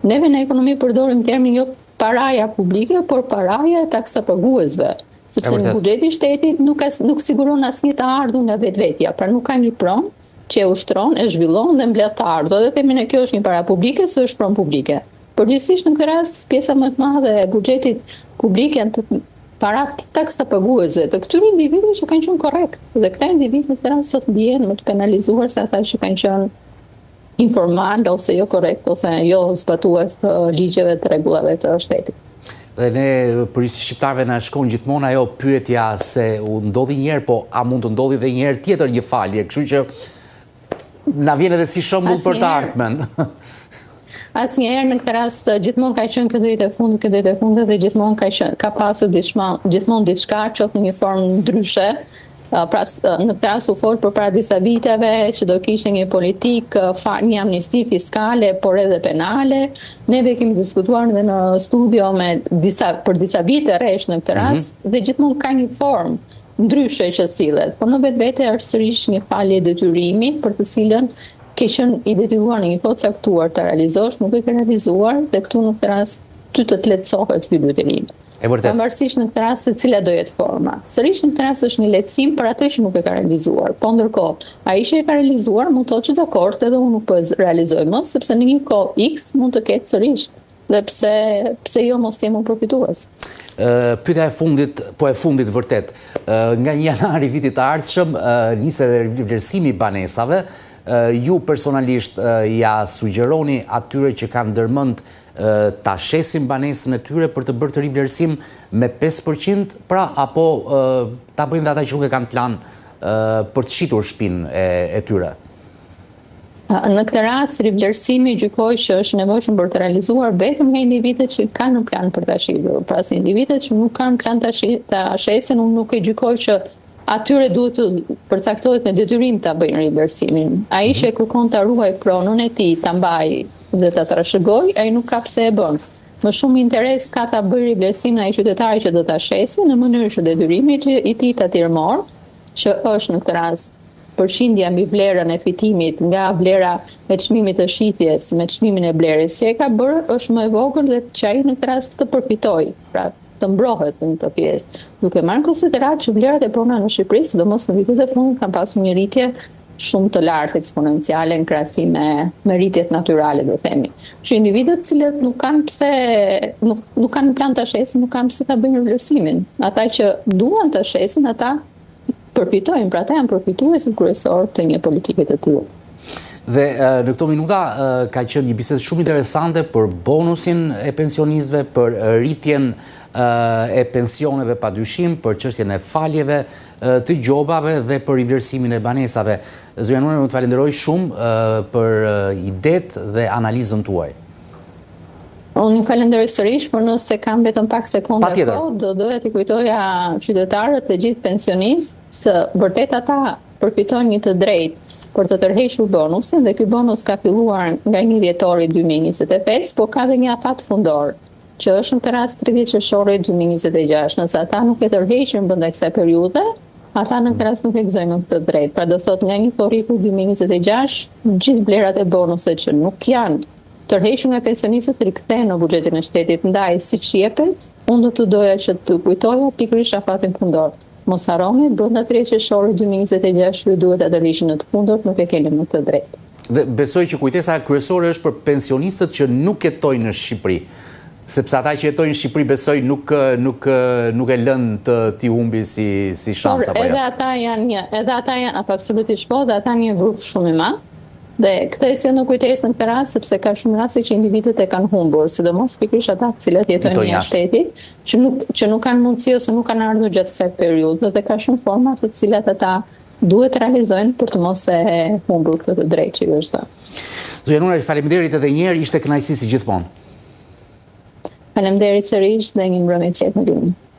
neve në ekonomi përdorim termin jo paraja publike, por paraja e taksapaguesve. Sepse në buxheti i shtetit nuk siguron asnjë të ardhur nga vetvetja, pra nuk ka një pronë që e ushtron, e zhvillon dhe mbledh të ardhur. Dhe themi ne kjo është një para publike, se është pronë publike. Përgjithsisht në këtë rast pjesa më e madhe e buxhetit publik janë para taksapaguesve të këtyre individëve që kanë qenë korrekt. Dhe këta individë në këtë rast sot ndihen më të penalizuar se ata që kanë qenë informal ose jo korrekt ose jo zbatues të ligjeve të rregullave të shtetit. Dhe ne, përgjithësisht shqiptarëve na shkon gjithmonë ajo pyetja se u ndodhi një herë, po a mund të ndodhi edhe një herë tjetër një falje, kështu që na vjen edhe si shembull për të ardhmen. Asnjëherë në këtë rast gjithmonë ka qenë këtë ditë e fundit dhe gjithmonë ka pasur gjithmonë diçka qoftë në një formë ndryshe. Pra, në këtë rast u fol për para disa viteve që do kishte një politikë, një amnisti fiskale, por edhe penale. Neve kemi diskutuar edhe në studio për disa vite rresh në këtë rast dhe gjithmonë ka një formë ndryshe që sillet. Por në vetvete është sërish një falje detyrimi për të cilën ke qenë i detyruar në një kohë caktuar të realizosh, nuk e ke realizuar dhe këtu në këtë rast ty të lehtësohet ky detyrim. Pavarësisht në këtë rast se cila do jetë forma. Sërish në këtë rast është një lehtësim për atë që nuk e ka realizuar. Po ndërkohë, ai që e ka realizuar mund të thotë që dakord, edhe unë nuk po e realizoj më, sepse në një kohë X mund të ketë sërish. Dhe pse jo mos jemi përfitues. Pyetja e fundit, po e fundit vërtet. Nga 1 janar i vitit të ardhshëm niset vlerësimi i banesave. Ju personalisht ja sugjeroni atyre që kanë ndërmend ta shesin banesën e tyre për të bërë të rivlerësim me 5%, pra apo ta bëjnë dhe ata që nuk e kanë plan për të shitur shtëpinë e tyre? Në këtë rast, rivlerësimi gjykoj që është nevojshëm për të realizuar vetëm nga individët që kanë në plan për ta shitur. Pra se individët që nuk kanë plan ta shesin, unë nuk e gjykoj që atyre duhet të përcaktohet me detyrim ta bëjnë rivlerësimin. Ai që e kërkon ta ruaj pronën e tij, ta mbajë dhe ta trashëgoj, ai nuk ka pse e bën. Më shumë interes ka ta bëjë rivlerësimin ai qytetari që do ta shesi në mënyrë që detyrimi i tij ta tirmor, që është në këtë rast përqindja mbi vlerën e fitimit nga vlera e çmimit të shitjes me çmimin e blerjes që e ka bërë është më e vogël dhe që ai në këtë rast të përfitojë. Pra të mbrohet në këtë pjesë, duke marrë konsiderat që vlerat e pronave në Shqipëri, sidomos në vitet e fundit, kanë pasur një rritje shumë të lartë eksponenciale në krahasim me rritjet natyrale, do themi. Që individët cilët nuk kanë plan ta shesin, nuk kanë pse ta bëjnë vlerësimin. Ata që duan ta shesin, ata përfitojnë, pra ata janë përfituesit kryesor të një politike të tillë. Dhe në këto minuta ka qenë një bisedë shumë interesante për bonusin e pensionistëve, për rritjen e pensioneve padyshim, për çështjen e faljeve të gjobave dhe për rivlerësimin e banesave. Zonja Nune, unë të falenderoj shumë për idetë dhe analizën tuaj. Unë falenderoj sërish, por nëse kam vetëm pak sekonda kohë, do doja t'i kujtoja qytetarët e gjithë pensionistë se vërtet ata përfitojnë një të drejtë për të tërhequr bonusin dhe ky bonus ka filluar nga 1 dhjetori 2025, por ka dhe një afat fundor, që është në këtë rast 30 qershori 2026. Nëse ata nuk e tërheqin brenda kësaj periudhe, ata në këtë rast nuk e gëzojnë këtë drejt. Pra do thotë nga 1 korriku 2026, gjithë vlerat e bonuset që nuk janë tërhequr nga pensionistët rikthehen në buxhetin e shtetit. Ndaj siç jepet, unë do të doja që të kujtoja pikërisht afatin fundor. Mos harroni, brenda 3 qershorit 2026 ju duhet ta tërhiqni në të fundit, nuk e keni më të drejtë. Dhe besoj që kujtesa kryesore është për pensionistët që nuk jetojnë në Shqipëri. Sepse ata që jetojnë në Shqipëri besoj nuk e lënë të t'i humbi si shans apo jo. Edhe ata janë absolutisht po, dhe ata një grup shumë i madh. Dhe këtë e sjell në kujtesë në këtë rast sepse ka shumë raste që individët e kanë humbur, sidomos pikërisht ata të cilët jetojnë jashtë shtetit, që nuk kanë mundësi ose nuk kanë ardhur gjatë kësaj periudhe dhe ka shumë forma të cilat ata duhet realizojnë për të mos e humbur këtë të drejtë që është. Zonja Nune, faleminderit edhe një herë, ishte kënaqësi si gjithmonë. Faleminderit sërish dhe një mbrëmje të qetë në